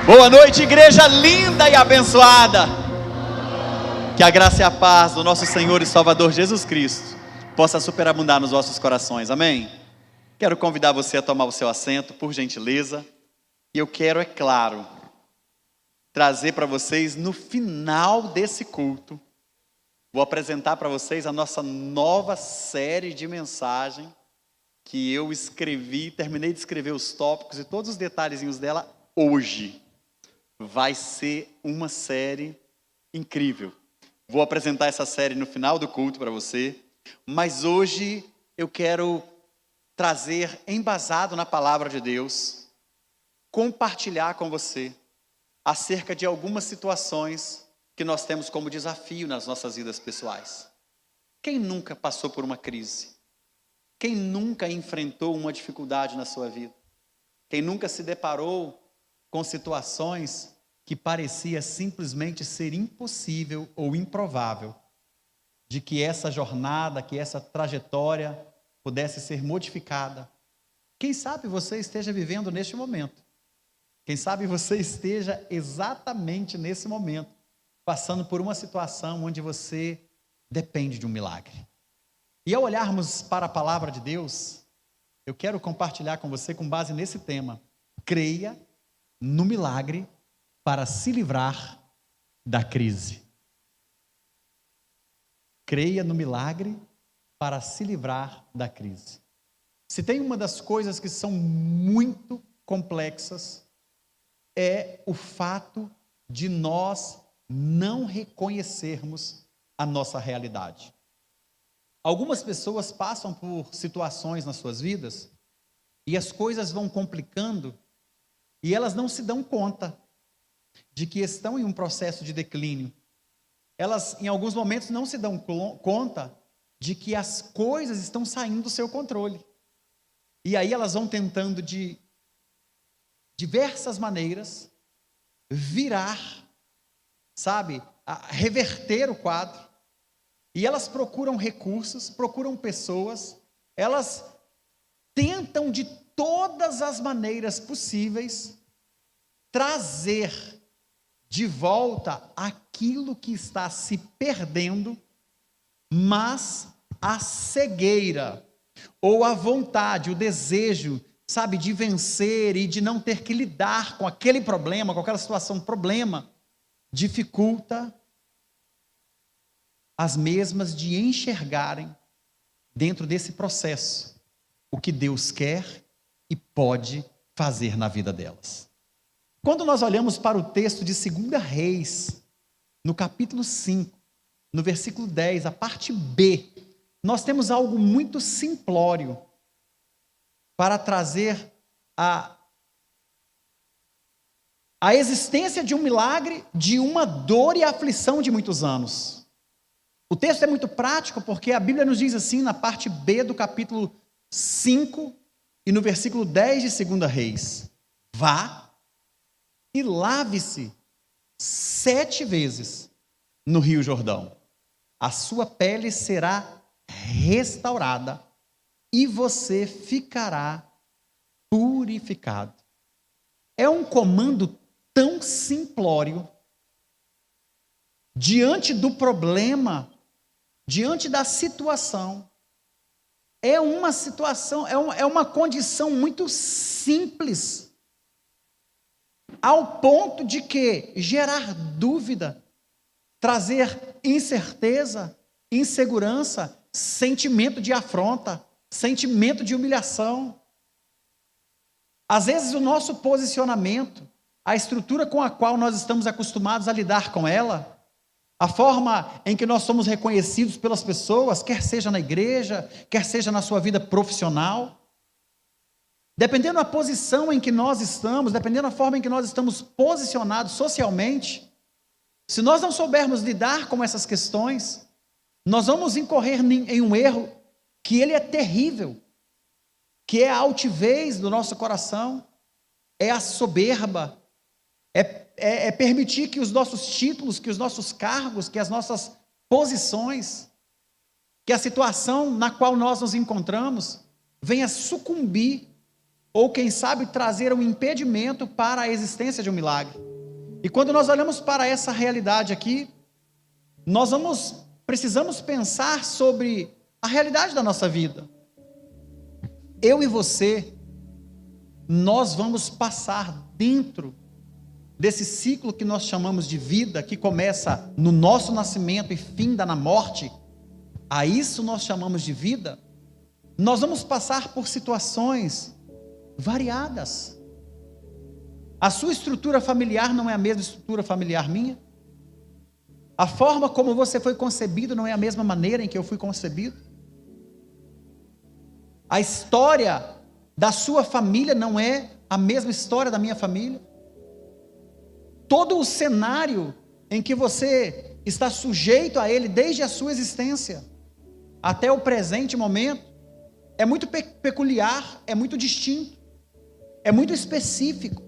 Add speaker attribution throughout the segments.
Speaker 1: Boa noite, igreja linda e abençoada. Que a graça e a paz do nosso Senhor e Salvador Jesus Cristo possa superabundar nos vossos corações, amém? Quero convidar você a tomar o seu assento, por gentileza. E eu quero, é claro, trazer para vocês no final desse culto, vou apresentar para vocês a nossa nova série de mensagem que eu escrevi, terminei de escrever os tópicos e todos os detalhezinhos dela hoje. Vai ser uma série incrível. Vou apresentar essa série no final do culto para você, mas hoje eu quero trazer, embasado na palavra de Deus, compartilhar com você acerca de algumas situações que nós temos como desafio nas nossas vidas pessoais. Quem nunca passou por uma crise? Quem nunca enfrentou uma dificuldade na sua vida? Quem nunca se deparou com situações que parecia simplesmente ser impossível ou improvável de que essa jornada, que essa trajetória pudesse ser modificada? Quem sabe você esteja vivendo neste momento. Quem sabe você esteja exatamente nesse momento, passando por uma situação onde você depende de um milagre. E ao olharmos para a palavra de Deus, eu quero compartilhar com você com base nesse tema. Creia no milagre para se livrar da crise. Creia no milagre para se livrar da crise. Se tem uma das coisas que são muito complexas, é o fato de nós não reconhecermos a nossa realidade. Algumas pessoas passam por situações nas suas vidas e as coisas vão complicando e elas não se dão conta de que estão em um processo de declínio. Elas, em alguns momentos, não se dão conta de que as coisas estão saindo do seu controle. E aí elas vão tentando de diversas maneiras virar, reverter o quadro. E elas procuram recursos, procuram pessoas, elas tentam de todas as maneiras possíveis trazer de volta aquilo que está se perdendo, mas a cegueira, ou a vontade, o desejo, de vencer e de não ter que lidar com aquele problema, com aquela situação, problema, dificulta as mesmas de enxergarem dentro desse processo o que Deus quer e pode fazer na vida delas. Quando nós olhamos para o texto de 2 Reis, no capítulo 5, no versículo 10, a parte B, nós temos algo muito simplório para trazer a existência de um milagre, de uma dor e aflição de muitos anos. O texto é muito prático porque a Bíblia nos diz assim, na parte B do capítulo 5 e no versículo 10 de 2 Reis: vá e lave-se 7 vezes no Rio Jordão. A sua pele será restaurada e você ficará purificado. É um comando tão simplório, diante do problema, diante da situação. É uma situação, é uma condição muito simples, ao ponto de que gerar dúvida, trazer incerteza, insegurança, sentimento de afronta, sentimento de humilhação. Às vezes o nosso posicionamento, a estrutura com a qual nós estamos acostumados a lidar com ela, a forma em que nós somos reconhecidos pelas pessoas, quer seja na igreja, quer seja na sua vida profissional, dependendo da posição em que nós estamos, dependendo da forma em que nós estamos posicionados socialmente, se nós não soubermos lidar com essas questões, nós vamos incorrer em um erro que ele é terrível, que é a altivez do nosso coração, é a soberba, é permitir que os nossos títulos, que os nossos cargos, que as nossas posições, que a situação na qual nós nos encontramos venha sucumbir
Speaker 2: ou quem sabe trazer um impedimento para a existência de um milagre. E quando nós olhamos para essa realidade aqui, nós precisamos pensar sobre a realidade da nossa vida. Eu e você, nós vamos passar dentro desse ciclo que nós chamamos de vida, que começa no nosso nascimento e finda na morte. A isso nós chamamos de vida. Nós vamos passar por situações variadas. A sua estrutura familiar não é a mesma estrutura familiar minha. A forma como você foi concebido não é a mesma maneira em que eu fui concebido. A história da sua família não é a mesma história da minha família. Todo o cenário em que você está sujeito a ele desde a sua existência até o presente momento é muito peculiar, é muito distinto, é muito específico.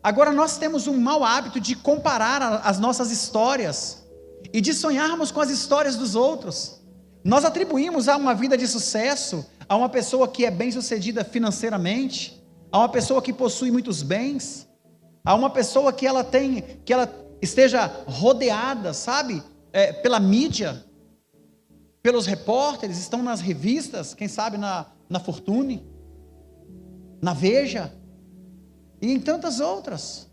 Speaker 2: Agora nós temos um mau hábito de comparar as nossas histórias e de sonharmos com as histórias dos outros. Nós atribuímos a uma vida de sucesso, a uma pessoa que é bem-sucedida financeiramente, a uma pessoa que possui muitos bens, a uma pessoa que ela esteja rodeada, sabe, pela mídia, pelos repórteres, estão nas revistas, quem sabe na Fortune, na Veja, e em tantas outras.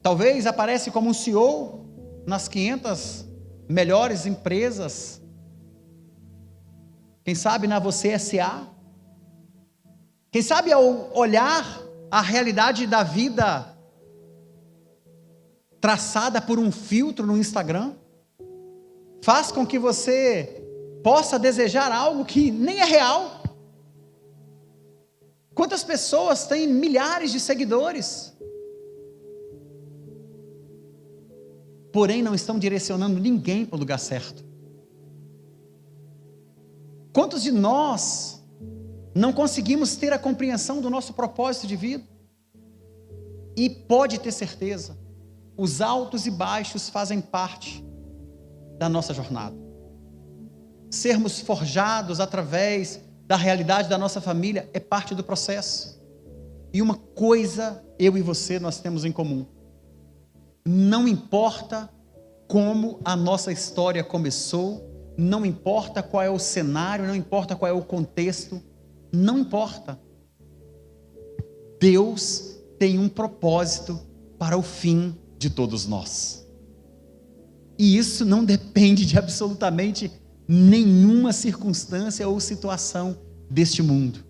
Speaker 2: Talvez aparece como um CEO nas 500 melhores empresas, quem sabe na Você S.A., quem sabe ao olhar a realidade da vida traçada por um filtro no Instagram, faz com que você possa desejar algo que nem é real. Quantas pessoas têm milhares de seguidores, porém não estão direcionando ninguém para o lugar certo? Quantos de nós não conseguimos ter a compreensão do nosso propósito de vida? E pode ter certeza, os altos e baixos fazem parte da nossa jornada. Sermos forjados através da realidade da nossa família é parte do processo. E uma coisa eu e você nós temos em comum: não importa como a nossa história começou, não importa qual é o cenário, não importa qual é o contexto, não importa. Deus tem um propósito para o fim de todos nós. E isso não depende de absolutamente nenhuma circunstância ou situação deste mundo.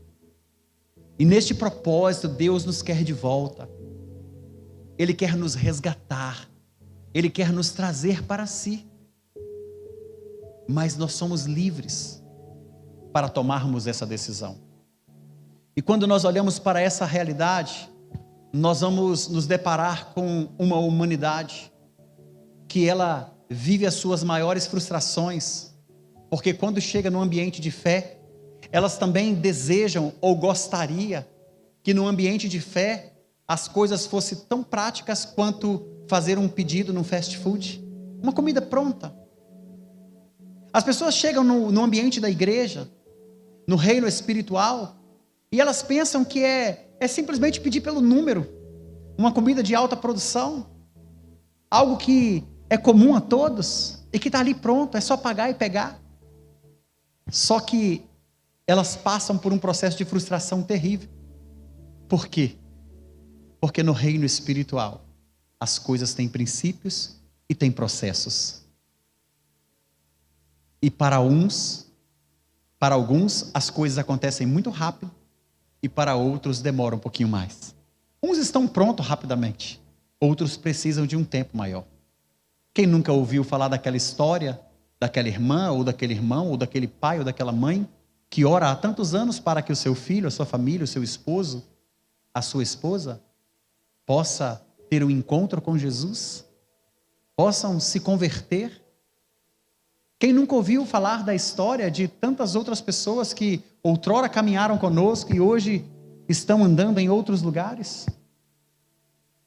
Speaker 2: E neste propósito, Deus nos quer de volta. Ele quer nos resgatar. Ele quer nos trazer para si. Mas nós somos livres para tomarmos essa decisão. E quando nós olhamos para essa realidade, nós vamos nos deparar com uma humanidade que ela vive as suas maiores frustrações, porque quando chega no ambiente de fé, elas também desejam ou gostaria que no ambiente de fé as coisas fossem tão práticas quanto fazer um pedido num fast food, uma comida pronta. As pessoas chegam no ambiente da igreja, no reino espiritual, e elas pensam que é simplesmente pedir pelo número, uma comida de alta produção, algo que é comum a todos, e que está ali pronto, é só pagar e pegar. Só que elas passam por um processo de frustração terrível. Por quê? Porque no reino espiritual, as coisas têm princípios e têm processos. E para alguns, as coisas acontecem muito rápido, e para outros demoram um pouquinho mais. Uns estão prontos rapidamente, outros precisam de um tempo maior. Quem nunca ouviu falar daquela história, daquela irmã, ou daquele irmão, ou daquele pai, ou daquela mãe, que ora há tantos anos para que o seu filho, a sua família, o seu esposo, a sua esposa, possa ter um encontro com Jesus, possam se converter? Quem nunca ouviu falar da história de tantas outras pessoas que outrora caminharam conosco e hoje estão andando em outros lugares?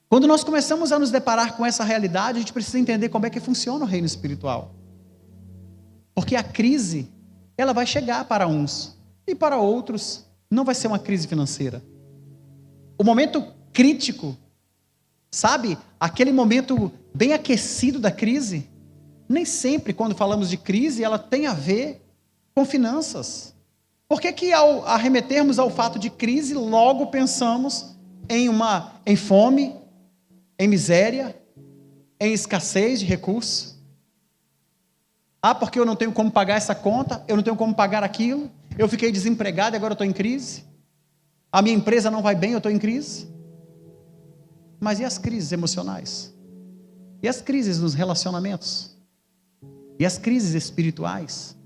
Speaker 2: Quando nós começamos a nos deparar com essa realidade, a gente precisa entender como é que funciona o reino espiritual. Porque a crise, ela vai chegar para uns, e para outros não vai ser uma crise financeira. O momento crítico, sabe, aquele momento bem aquecido da crise, nem sempre quando falamos de crise, ela tem a ver com finanças. Por que ao arremetermos ao fato de crise, logo pensamos em fome, em miséria, em escassez de recursos? Porque eu não tenho como pagar essa conta, eu não tenho como pagar aquilo, eu fiquei desempregado e agora eu estou em crise. A minha empresa não vai bem, eu estou em crise. Mas e as crises emocionais? E as crises nos relacionamentos? E as crises espirituais?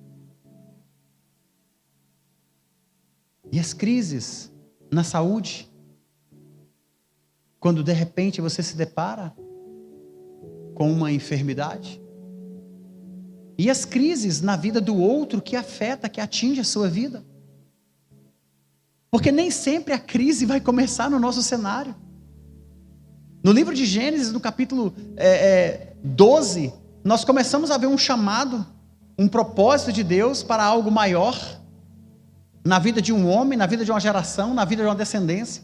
Speaker 2: E as crises na saúde? Quando de repente você se depara com uma enfermidade? E as crises na vida do outro que afeta, que atinge a sua vida? Porque nem sempre a crise vai começar no nosso cenário. No livro de Gênesis, no capítulo 12, nós começamos a ver um chamado, um propósito de Deus para algo maior na vida de um homem, na vida de uma geração, na vida de uma descendência.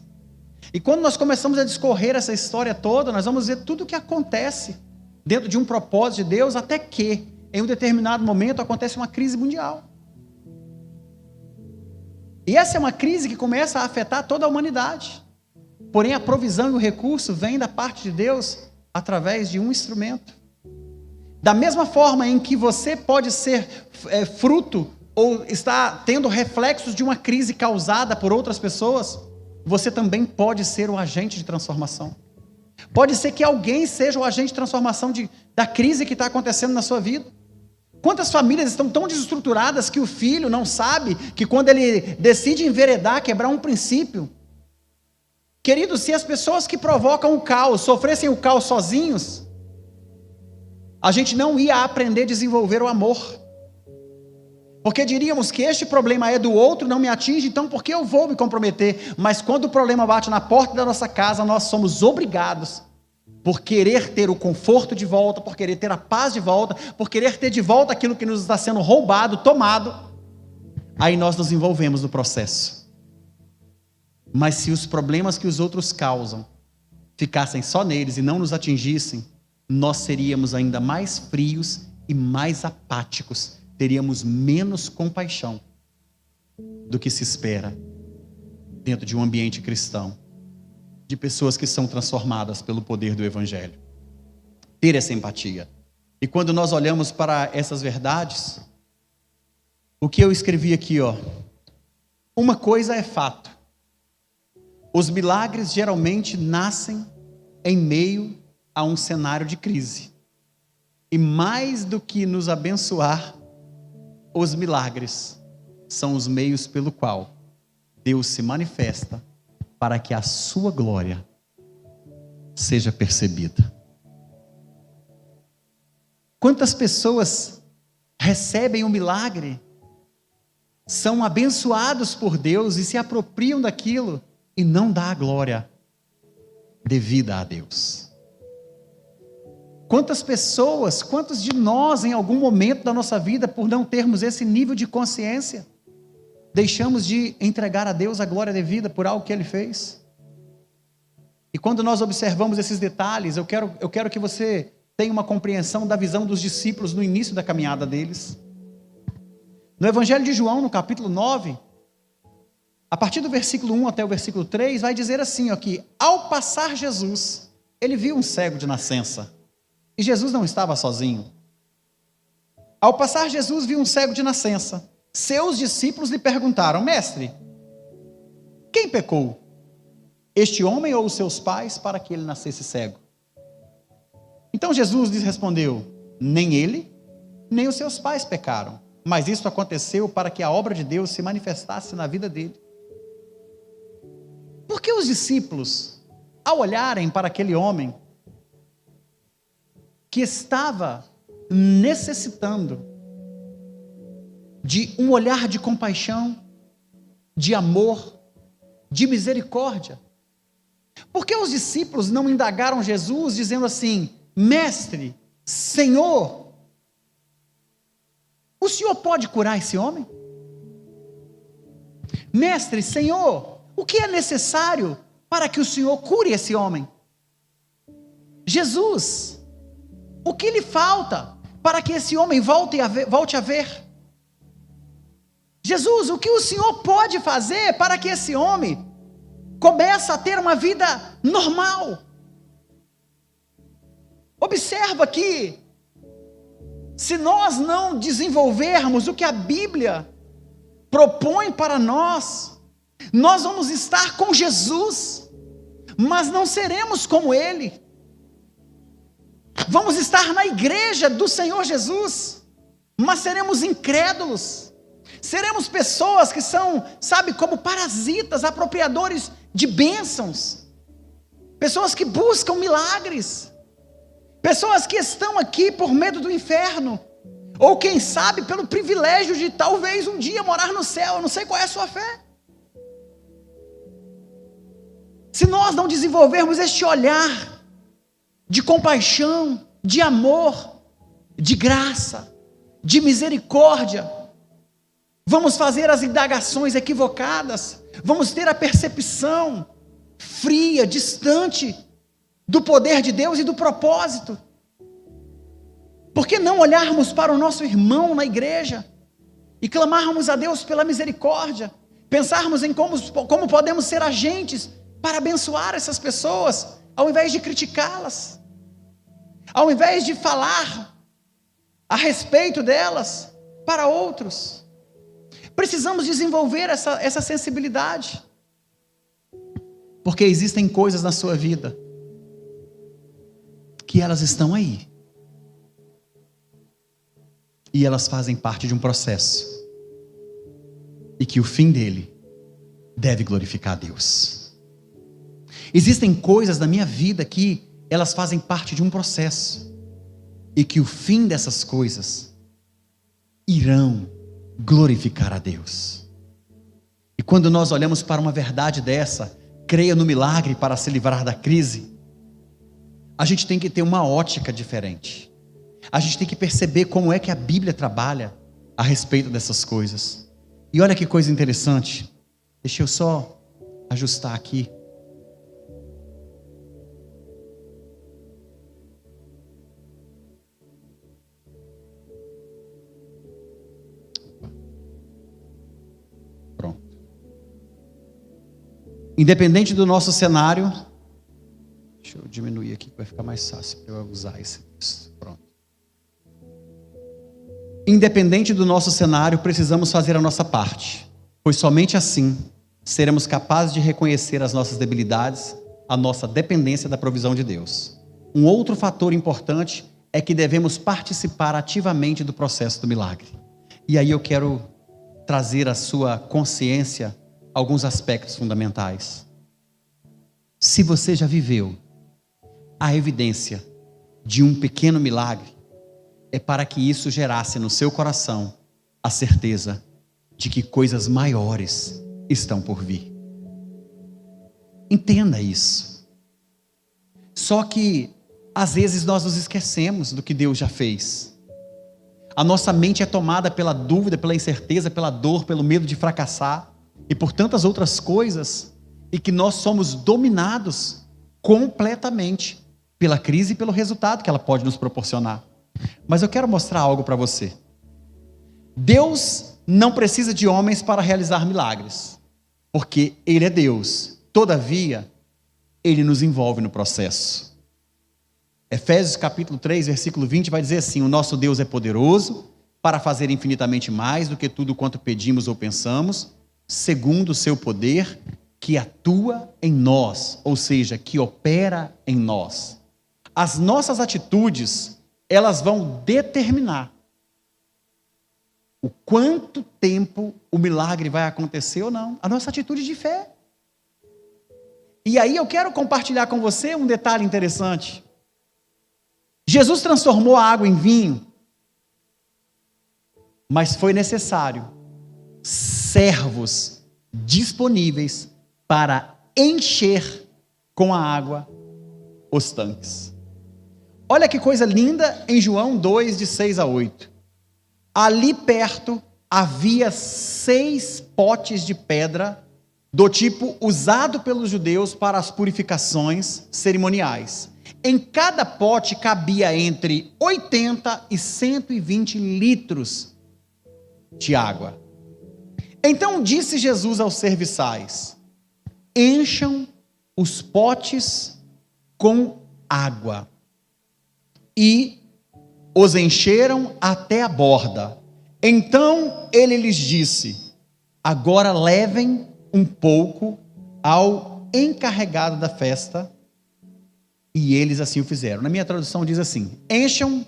Speaker 2: E quando nós começamos a discorrer essa história toda, nós vamos ver tudo o que acontece dentro de um propósito de Deus, até que em um determinado momento acontece uma crise mundial. E essa é uma crise que começa a afetar toda a humanidade. Porém, a provisão e o recurso vem da parte de Deus através de um instrumento. Da mesma forma em que você pode ser fruto ou está tendo reflexos de uma crise causada por outras pessoas, você também pode ser o agente de transformação. Pode ser que alguém seja o agente de transformação da crise que está acontecendo na sua vida. Quantas famílias estão tão desestruturadas que o filho não sabe que quando ele decide enveredar, quebrar um princípio? Querido, se as pessoas que provocam o caos sofressem o caos sozinhos, a gente não ia aprender a desenvolver o amor. Porque diríamos que este problema é do outro, não me atinge, então por que eu vou me comprometer? Mas quando o problema bate na porta da nossa casa, nós somos obrigados, por querer ter o conforto de volta, por querer ter a paz de volta, por querer ter de volta aquilo que nos está sendo roubado, tomado, aí nós nos envolvemos no processo. Mas se os problemas que os outros causam ficassem só neles e não nos atingissem, nós seríamos ainda mais frios e mais apáticos, teríamos menos compaixão do que se espera dentro de um ambiente cristão, de pessoas que são transformadas pelo poder do Evangelho. Ter essa empatia. E quando nós olhamos para essas verdades, o que eu escrevi aqui, uma coisa é fato: os milagres geralmente nascem em meio a um cenário de crise. E mais do que nos abençoar, os milagres são os meios pelo qual Deus se manifesta para que a sua glória seja percebida. Quantas pessoas recebem o milagre, são abençoados por Deus e se apropriam daquilo e não dá a glória devida a Deus? Quantas pessoas, quantos de nós em algum momento da nossa vida, por não termos esse nível de consciência, deixamos de entregar a Deus a glória devida por algo que Ele fez? E quando nós observamos esses detalhes, eu quero que você tenha uma compreensão da visão dos discípulos no início da caminhada deles. No Evangelho de João, no capítulo 9, a partir do versículo 1 até o versículo 3, vai dizer assim, que ao passar Jesus, ele viu um cego de nascença. E Jesus não estava sozinho. Ao passar Jesus viu um cego de nascença. Seus discípulos lhe perguntaram: Mestre, quem pecou? Este homem ou os seus pais para que ele nascesse cego? Então Jesus lhes respondeu: nem ele, nem os seus pais pecaram, mas isso aconteceu para que a obra de Deus se manifestasse na vida dele. Por que os discípulos, ao olharem para aquele homem que estava necessitando de um olhar de compaixão, de amor, de misericórdia, por que os discípulos não indagaram Jesus dizendo assim: Mestre, Senhor, o Senhor pode curar esse homem? Mestre, Senhor, o que é necessário para que o Senhor cure esse homem? Jesus, o que lhe falta para que esse homem volte a ver? Jesus, o que o Senhor pode fazer para que esse homem comece a ter uma vida normal? Observa que, se nós não desenvolvermos o que a Bíblia propõe para nós, nós vamos estar com Jesus, mas não seremos como Ele. Vamos estar na igreja do Senhor Jesus, mas seremos incrédulos. Seremos pessoas que são, sabe, como parasitas, apropriadores de bênçãos. Pessoas que buscam milagres. Pessoas que estão aqui por medo do inferno. Ou quem sabe pelo privilégio de talvez um dia morar no céu. Eu não sei qual é a sua fé. Se nós não desenvolvermos este olhar de compaixão, de amor, de graça, de misericórdia, vamos fazer as indagações equivocadas, vamos ter a percepção fria, distante do poder de Deus e do propósito. Por que não olharmos para o nosso irmão na igreja e clamarmos a Deus pela misericórdia, pensarmos em como podemos ser agentes para abençoar essas pessoas, ao invés de criticá-las, ao invés de falar a respeito delas para outros? Precisamos desenvolver essa sensibilidade, porque existem coisas na sua vida que elas estão aí, e elas fazem parte de um processo, e que o fim dele deve glorificar a Deus. Existem coisas na minha vida que elas fazem parte de um processo, e que o fim dessas coisas irão glorificar a Deus. E quando nós olhamos para uma verdade dessa, creia no milagre para se livrar da crise, a gente tem que ter uma ótica diferente. A gente tem que perceber como é que a Bíblia trabalha a respeito dessas coisas. E olha que coisa interessante. Deixa eu só ajustar aqui. Pronto. Independente do nosso cenário, deixa eu diminuir aqui que vai ficar mais fácil para eu usar esse texto. Pronto. Independente do nosso cenário, precisamos fazer a nossa parte, pois somente assim seremos capazes de reconhecer as nossas debilidades, a nossa dependência da provisão de Deus. Um outro fator importante é que devemos participar ativamente do processo do milagre. E aí eu quero trazer à sua consciência alguns aspectos fundamentais. Se você já viveu a evidência de um pequeno milagre, é para que isso gerasse no seu coração a certeza de que coisas maiores estão por vir. Entenda isso. Só que às vezes nós nos esquecemos do que Deus já fez. A nossa mente é tomada pela dúvida, pela incerteza, pela dor, pelo medo de fracassar e por tantas outras coisas, e que nós somos dominados completamente pela crise e pelo resultado que ela pode nos proporcionar. Mas eu quero mostrar algo para você. Deus não precisa de homens para realizar milagres, porque Ele é Deus. Todavia, Ele nos envolve no processo. Efésios capítulo 3, versículo 20 vai dizer assim: o nosso Deus é poderoso para fazer infinitamente mais do que tudo quanto pedimos ou pensamos, segundo o seu poder que atua em nós, ou seja, que opera em nós. As nossas atitudes, elas vão determinar o quanto tempo o milagre vai acontecer ou não. A nossa atitude de fé. E aí eu quero compartilhar com você um detalhe interessante. Jesus transformou a água em vinho, mas foi necessário servos disponíveis para encher com a água os tanques. Olha que coisa linda em João 2, de 6 a 8. Ali perto havia 6 potes de pedra do tipo usado pelos judeus para as purificações cerimoniais. Em cada pote cabia entre 80 e 120 litros de água. Então disse Jesus aos serviçais: encham os potes com água. E os encheram até a borda. Então ele lhes disse: agora levem um pouco ao encarregado da festa. E eles assim o fizeram. Na minha tradução diz assim: encham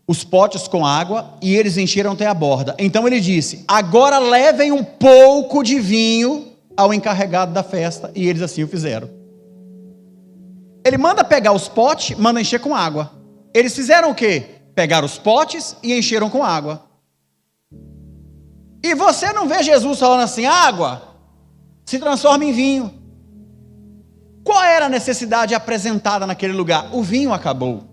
Speaker 2: os potes com água, e eles encheram até a borda. Então ele disse: agora levem um pouco de vinho ao encarregado da festa. E eles assim o fizeram. Ele manda pegar os potes, manda encher com água. Eles fizeram o quê? Pegaram os potes e encheram com água. E você não vê Jesus falando assim: água se transforma em vinho. Qual era a necessidade apresentada naquele lugar? O vinho acabou.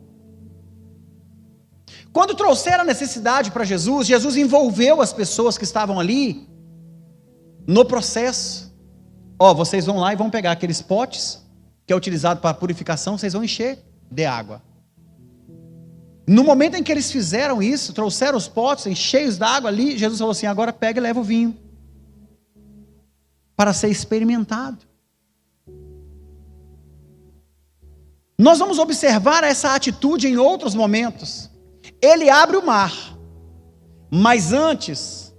Speaker 2: Quando trouxeram a necessidade para Jesus, Jesus envolveu as pessoas que estavam ali no processo. Vocês vão lá e vão pegar aqueles potes que é utilizado para purificação, vocês vão encher de água. No momento em que eles fizeram isso, trouxeram os potes cheios d'água ali, Jesus falou assim: agora pega e leva o vinho para ser experimentado. Nós vamos observar essa atitude em outros momentos. Ele abre o mar, mas antes,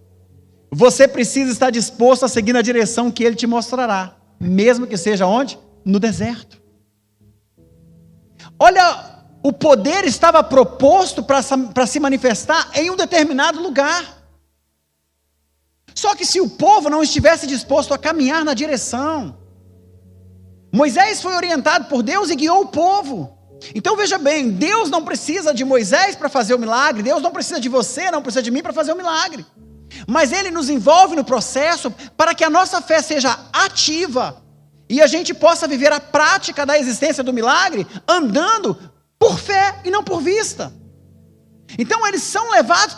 Speaker 2: você precisa estar disposto a seguir na direção que ele te mostrará, mesmo que seja onde? No deserto. Olha, o poder estava proposto para se manifestar em um determinado lugar. Só que se o povo não estivesse disposto a caminhar na direção, Moisés foi orientado por Deus e guiou o povo. Então veja bem, Deus não precisa de Moisés para fazer o milagre, Deus não precisa de você, não precisa de mim para fazer o milagre. Mas Ele nos envolve no processo para que a nossa fé seja ativa e a gente possa viver a prática da existência do milagre andando por fé e não por vista. Então eles são levados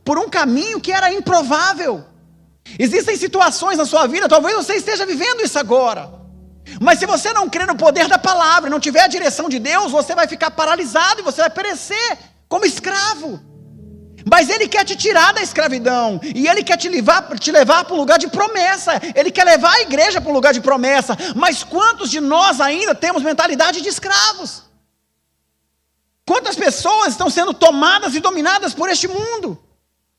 Speaker 2: por um caminho que era improvável. Existem situações na sua vida, talvez você esteja vivendo isso agora, mas se você não crê no poder da palavra, não tiver a direção de Deus, você vai ficar paralisado e você vai perecer como escravo. Mas Ele quer te tirar da escravidão, e Ele quer te levar para um lugar de promessa. Ele quer levar a igreja para um lugar de promessa. Mas quantos de nós ainda temos mentalidade de escravos? Quantas pessoas estão sendo tomadas e dominadas por este mundo?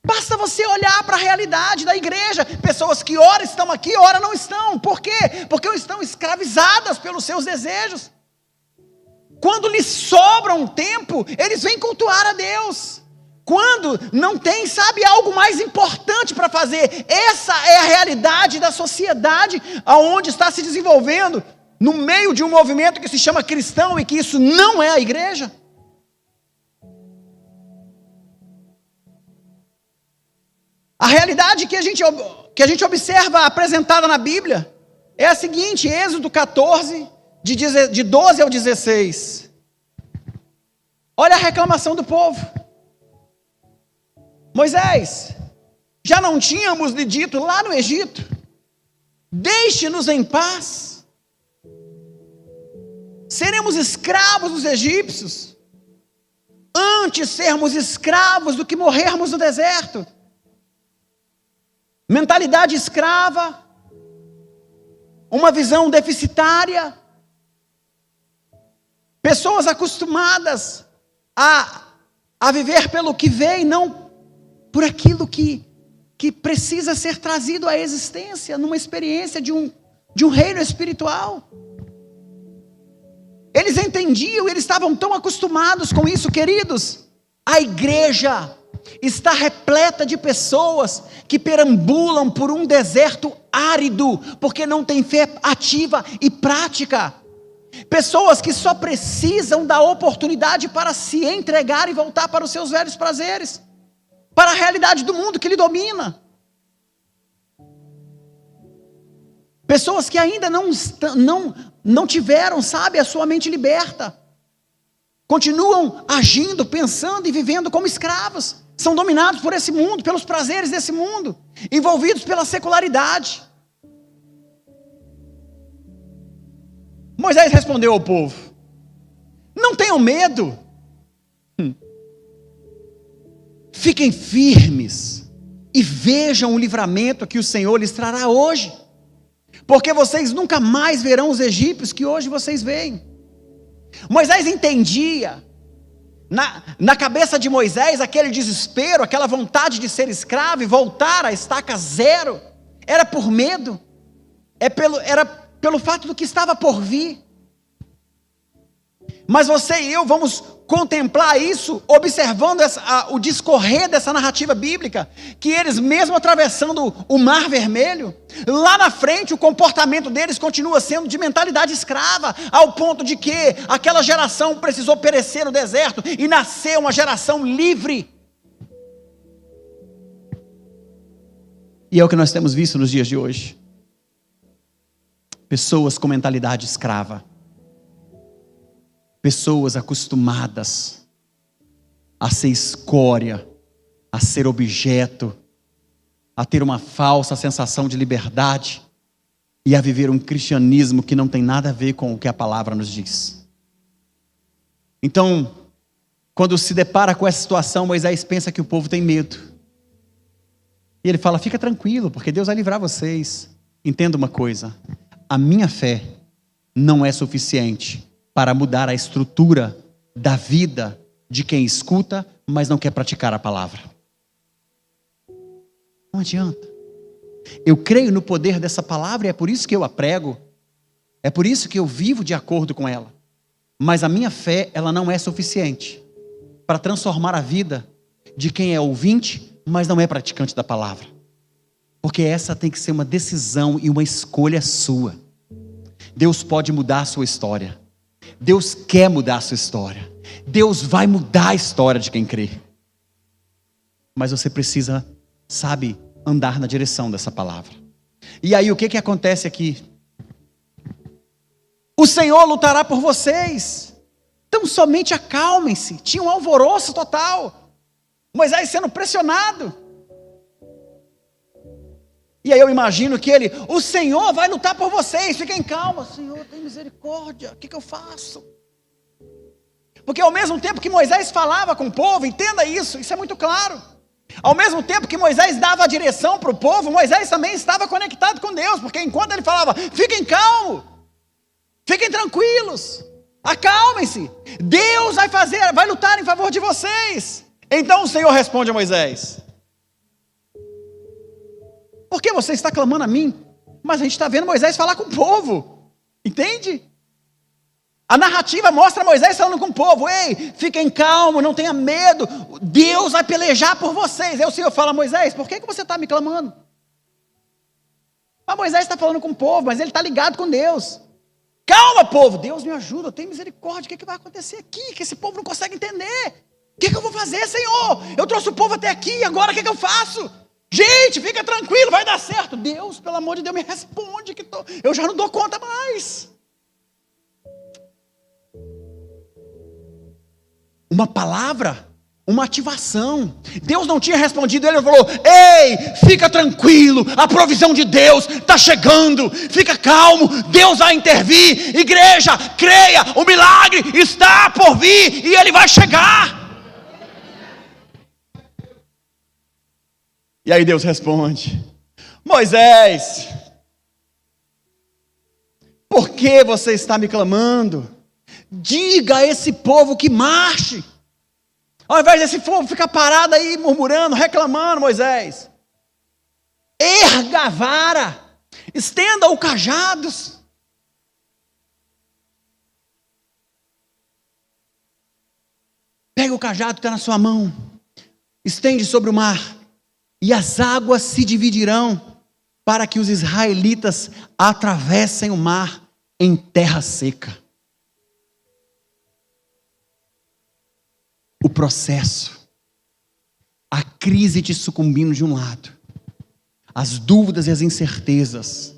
Speaker 2: Basta você olhar para a realidade da igreja. Pessoas que ora estão aqui, ora não estão. Por quê? Porque estão escravizadas pelos seus desejos. Quando lhes sobra um tempo, eles vêm cultuar a Deus. Quando não tem, algo mais importante para fazer. Essa é a realidade da sociedade aonde está se desenvolvendo, no meio de um movimento que se chama cristão, e que isso não é a igreja. A realidade que a gente observa apresentada na Bíblia é a seguinte: Êxodo 14, de 12 ao 16. Olha a reclamação do povo. Moisés, já não tínhamos lhe dito lá no Egito: deixe-nos em paz, seremos escravos dos egípcios, antes sermos escravos do que morrermos no deserto. Mentalidade escrava, uma visão deficitária, pessoas acostumadas a viver pelo que vê e não por aquilo que precisa ser trazido à existência, numa experiência de um reino espiritual. Eles entendiam, eles estavam tão acostumados com isso, queridos. A igreja está repleta de pessoas que perambulam por um deserto árido, porque não tem fé ativa e prática. Pessoas que só precisam da oportunidade para se entregar e voltar para os seus velhos prazeres, para a realidade do mundo que lhe domina. Pessoas que ainda não tiveram, a sua mente liberta. continuam agindo, pensando e vivendo como escravos. São dominados por esse mundo, pelos prazeres desse mundo, envolvidos pela secularidade. Moisés respondeu ao povo: não tenham medo, fiquem firmes e vejam o livramento que o Senhor lhes trará hoje, porque vocês nunca mais verão os egípcios que hoje vocês veem. Moisés entendia, na cabeça de Moisés, aquele desespero, aquela vontade de ser escravo e voltar à estaca zero, era por medo, era pelo fato do que estava por vir. Mas você e eu vamos contemplar isso, observando o discorrer dessa narrativa bíblica, que eles mesmo atravessando o Mar Vermelho, lá na frente o comportamento deles continua sendo de mentalidade escrava, ao ponto de que aquela geração precisou perecer no deserto e nascer uma geração livre. E é o que nós temos visto nos dias de hoje. Pessoas com mentalidade escrava. Pessoas acostumadas a ser escória, a ser objeto, a ter uma falsa sensação de liberdade e a viver um cristianismo que não tem nada a ver com o que a palavra nos diz. Então, quando se depara com essa situação, Moisés pensa que o povo tem medo. E ele fala: fica tranquilo, porque Deus vai livrar vocês. Entenda uma coisa: a minha fé não é suficiente para mudar a estrutura da vida de quem escuta, mas não quer praticar a palavra. Não adianta. Eu creio no poder dessa palavra e é por isso que eu a prego. É por isso que eu vivo de acordo com ela. Mas a minha fé, ela não é suficiente para transformar a vida de quem é ouvinte, mas não é praticante da palavra. Porque essa tem que ser uma decisão e uma escolha sua. Deus pode mudar a sua história. Deus quer mudar a sua história. Deus vai mudar a história de quem crê. Mas você precisa, andar na direção dessa palavra. E aí o que acontece aqui? O Senhor lutará por vocês. Então somente acalmem-se. Tinha um alvoroço total. Moisés sendo pressionado. E aí eu imagino que o Senhor vai lutar por vocês, fiquem calmos. Senhor, tem misericórdia, o que eu faço? Porque ao mesmo tempo que Moisés falava com o povo, entenda isso é muito claro. Ao mesmo tempo que Moisés dava a direção para o povo, Moisés também estava conectado com Deus, porque enquanto ele falava: fiquem calmos, fiquem tranquilos, acalmem-se, Deus vai lutar em favor de vocês. Então o Senhor responde a Moisés: por que você está clamando a mim? Mas a gente está vendo Moisés falar com o povo. Entende? A narrativa mostra Moisés falando com o povo: ei, fiquem calmos, não tenha medo. Deus vai pelejar por vocês. Aí o Senhor fala: Moisés, por que você está me clamando? Mas Moisés está falando com o povo, mas ele está ligado com Deus. Calma, povo, Deus me ajuda, eu tenho misericórdia. O que vai acontecer aqui? Que esse povo não consegue entender. O que eu vou fazer, Senhor? Eu trouxe o povo até aqui, agora o que eu faço? Gente, fica tranquilo, vai dar certo. Deus, pelo amor de Deus, me responde, eu já não dou conta mais. Uma palavra, uma ativação. Deus não tinha respondido, ele falou: ei, fica tranquilo, a provisão de Deus está chegando, fica calmo, Deus vai intervir. Igreja, creia, o milagre está por vir e ele vai chegar. E aí Deus responde: Moisés, por que você está me clamando? Diga a esse povo que marche. Ao invés desse povo ficar parado aí murmurando, reclamando, Moisés, erga a vara, estenda o cajados. Pega o cajado que está na sua mão, estende sobre o mar, e as águas se dividirão, para que os israelitas atravessem o mar em terra seca. O processo, a crise te sucumbindo de um lado, as dúvidas e as incertezas,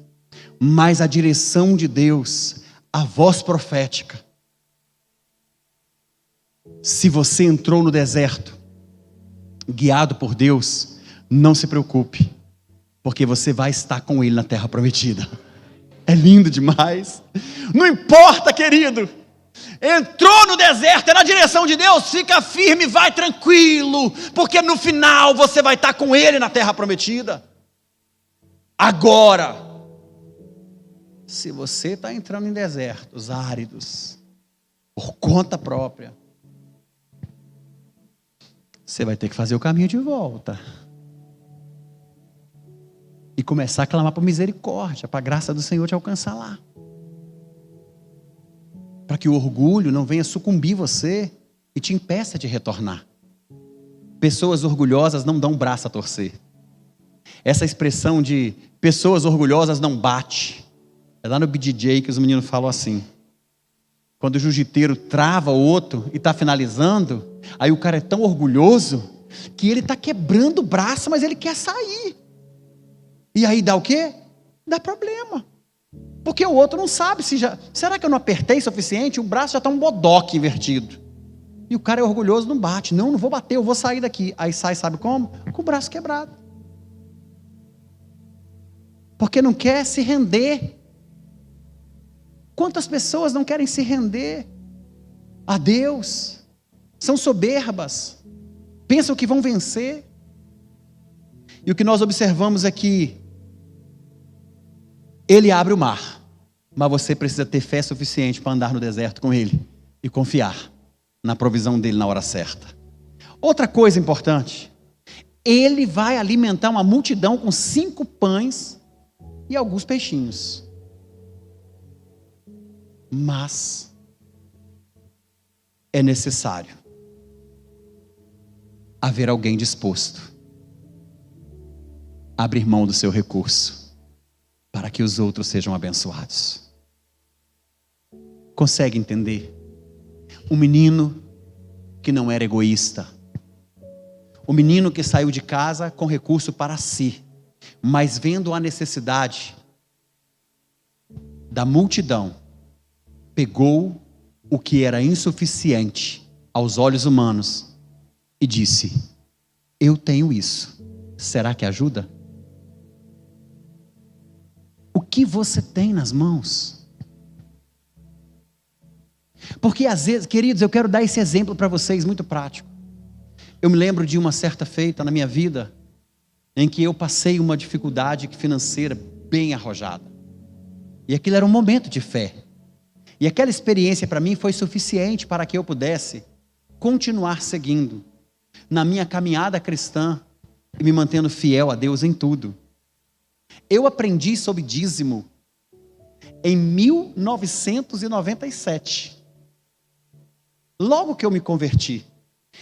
Speaker 2: mas a direção de Deus, a voz profética. Se você entrou no deserto, guiado por Deus, não se preocupe, porque você vai estar com Ele na terra prometida. É lindo demais. Não importa, querido. Entrou no deserto, é na direção de Deus, fica firme, vai tranquilo, porque no final você vai estar com Ele na terra prometida. Agora, se você está entrando em desertos áridos, por conta própria, você vai ter que fazer o caminho de volta. E começar a clamar por misericórdia, para a graça do Senhor te alcançar lá. Para que o orgulho não venha sucumbir você e te impeça de retornar. Pessoas orgulhosas não dão braço a torcer. Essa expressão de pessoas orgulhosas não bate. É lá no BJJ que os meninos falam assim. Quando o jiu-jiteiro trava o outro e está finalizando, aí o cara é tão orgulhoso que ele está quebrando o braço, mas ele quer sair. E aí dá o quê? Dá problema. Porque o outro não sabe se já... Será que eu não apertei o suficiente? O braço já está um bodoque invertido. E o cara é orgulhoso, não bate. Não vou bater, eu vou sair daqui. Aí sai, sabe como? Com o braço quebrado. Porque não quer se render. Quantas pessoas não querem se render a Deus? São soberbas. Pensam que vão vencer. E o que nós observamos é que Ele abre o mar, mas você precisa ter fé suficiente para andar no deserto com Ele e confiar na provisão dEle na hora certa. Outra coisa importante, Ele vai alimentar uma multidão com 5 pães e alguns peixinhos. Mas é necessário haver alguém disposto a abrir mão do seu recurso para que os outros sejam abençoados. Consegue entender? Um menino que não era egoísta, um menino que saiu de casa com recurso para si, mas vendo a necessidade da multidão, pegou o que era insuficiente aos olhos humanos e disse: eu tenho isso, será que ajuda? O que você tem nas mãos? Porque às vezes, queridos, eu quero dar esse exemplo para vocês muito prático. Eu me lembro de uma certa feita na minha vida em que eu passei uma dificuldade financeira bem arrojada. E aquilo era um momento de fé. E aquela experiência para mim foi suficiente para que eu pudesse continuar seguindo na minha caminhada cristã e me mantendo fiel a Deus em tudo. Eu aprendi sobre dízimo em 1997. Logo que eu me converti.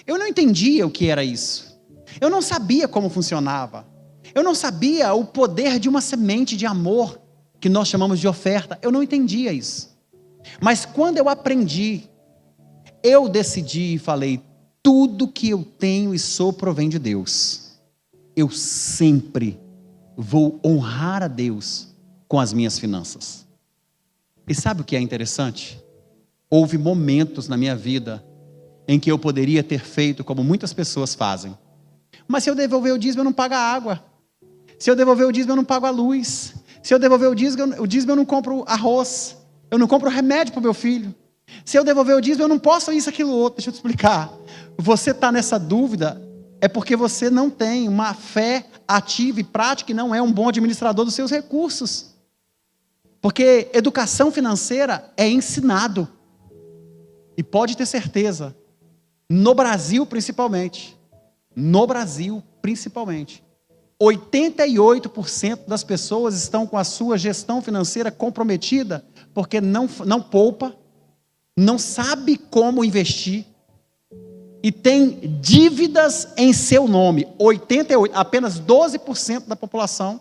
Speaker 2: Eu não entendia o que era isso. Eu não sabia como funcionava. Eu não sabia o poder de uma semente de amor que nós chamamos de oferta. Eu não entendia isso. Mas quando eu aprendi, eu decidi e falei: tudo que eu tenho e sou provém de Deus. Eu sempre vou honrar a Deus com as minhas finanças. E sabe o que é interessante? Houve momentos na minha vida em que eu poderia ter feito como muitas pessoas fazem. Mas se eu devolver o dízimo, eu não pago a água. Se eu devolver o dízimo, eu não pago a luz. Se eu devolver o dízimo, eu não compro arroz. Eu não compro remédio para o meu filho. Se eu devolver o dízimo, eu não posso isso, aquilo, outro. Deixa eu te explicar. Você está nessa dúvida, é porque você não tem uma fé ativa e prática e não é um bom administrador dos seus recursos. Porque educação financeira é ensinado. E pode ter certeza, no Brasil principalmente, 88% das pessoas estão com a sua gestão financeira comprometida porque não poupa, não sabe como investir e tem dívidas em seu nome. 88%, apenas 12% da população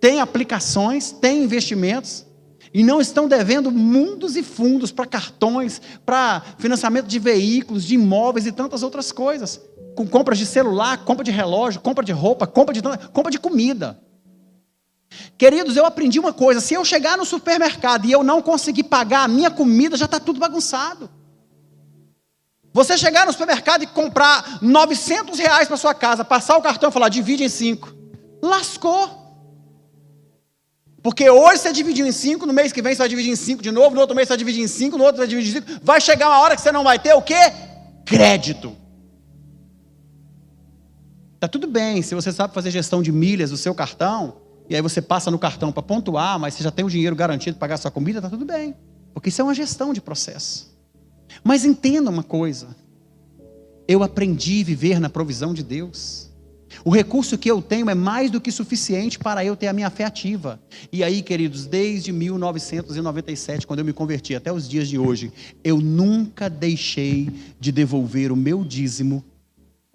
Speaker 2: tem aplicações, tem investimentos e não estão devendo mundos e fundos para cartões, para financiamento de veículos, de imóveis e tantas outras coisas. Com compras de celular, compra de relógio, compra de roupa, compra de comida. Queridos, eu aprendi uma coisa: se eu chegar no supermercado e eu não conseguir pagar a minha comida, já está tudo bagunçado. Você chegar no supermercado e comprar R$900 para sua casa, passar o cartão e falar, divide em 5. Lascou. Porque hoje você dividiu em 5, no mês que vem você vai dividir em 5 de novo, no outro mês você vai dividir em 5, no outro você vai dividir em 5. Vai chegar uma hora que você não vai ter o quê? Crédito. Tá tudo bem, se você sabe fazer gestão de milhas do seu cartão, e aí você passa no cartão para pontuar, mas você já tem o dinheiro garantido para pagar sua comida, tá tudo bem. Porque isso é uma gestão de processo. Mas entenda uma coisa. Eu aprendi a viver na provisão de Deus. O recurso que eu tenho é mais do que suficiente para eu ter a minha fé ativa. E aí, queridos, desde 1997, quando eu me converti, até os dias de hoje, eu nunca deixei de devolver o meu dízimo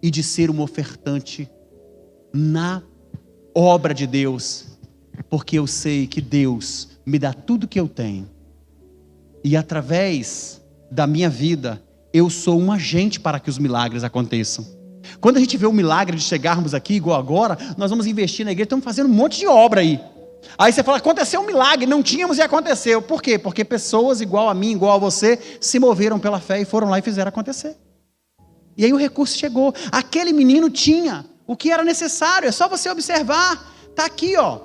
Speaker 2: e de ser um ofertante na obra de Deus, porque eu sei que Deus me dá tudo que eu tenho. E através da minha vida, eu sou um agente para que os milagres aconteçam. Quando a gente vê o milagre de chegarmos aqui, igual agora, nós vamos investir na igreja, estamos fazendo um monte de obra aí. Aí você fala, aconteceu um milagre, não tínhamos e aconteceu. Por quê? Porque pessoas igual a mim, igual a você, se moveram pela fé e foram lá e fizeram acontecer. E aí o recurso chegou. Aquele menino tinha o que era necessário, é só você observar. Está aqui, ó,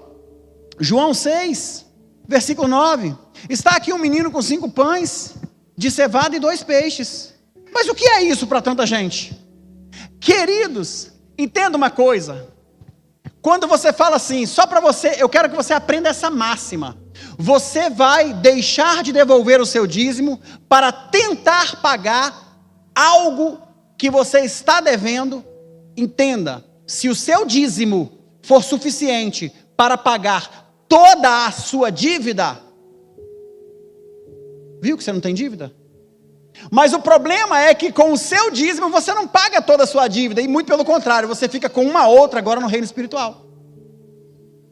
Speaker 2: João 6, versículo 9. Está aqui um menino com 5 pães de cevada e 2 peixes. Mas o que é isso para tanta gente? Queridos, entenda uma coisa. Quando você fala assim, só para você, eu quero que você aprenda essa máxima. Você vai deixar de devolver o seu dízimo para tentar pagar algo que você está devendo. Entenda, se o seu dízimo for suficiente para pagar toda a sua dívida, viu que você não tem dívida? Mas o problema é que com o seu dízimo você não paga toda a sua dívida, e muito pelo contrário, você fica com uma outra agora no reino espiritual.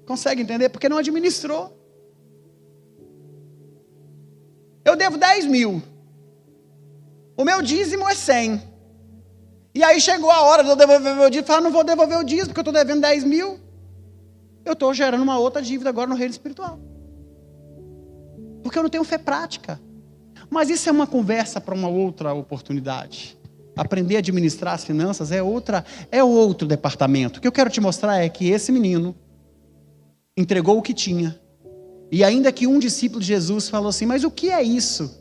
Speaker 2: Consegue entender? Porque não administrou. Eu devo 10 mil, o meu dízimo é 100, e aí chegou a hora de eu devolver o meu dízimo, eu falo, não vou devolver o dízimo, porque eu estou devendo 10 mil, eu estou gerando uma outra dívida agora no reino espiritual, porque eu não tenho fé prática. Mas isso é uma conversa para uma outra oportunidade. Aprender a administrar as finanças é outro departamento. O que eu quero te mostrar é que esse menino entregou o que tinha. E ainda que um discípulo de Jesus falou assim, mas o que é isso?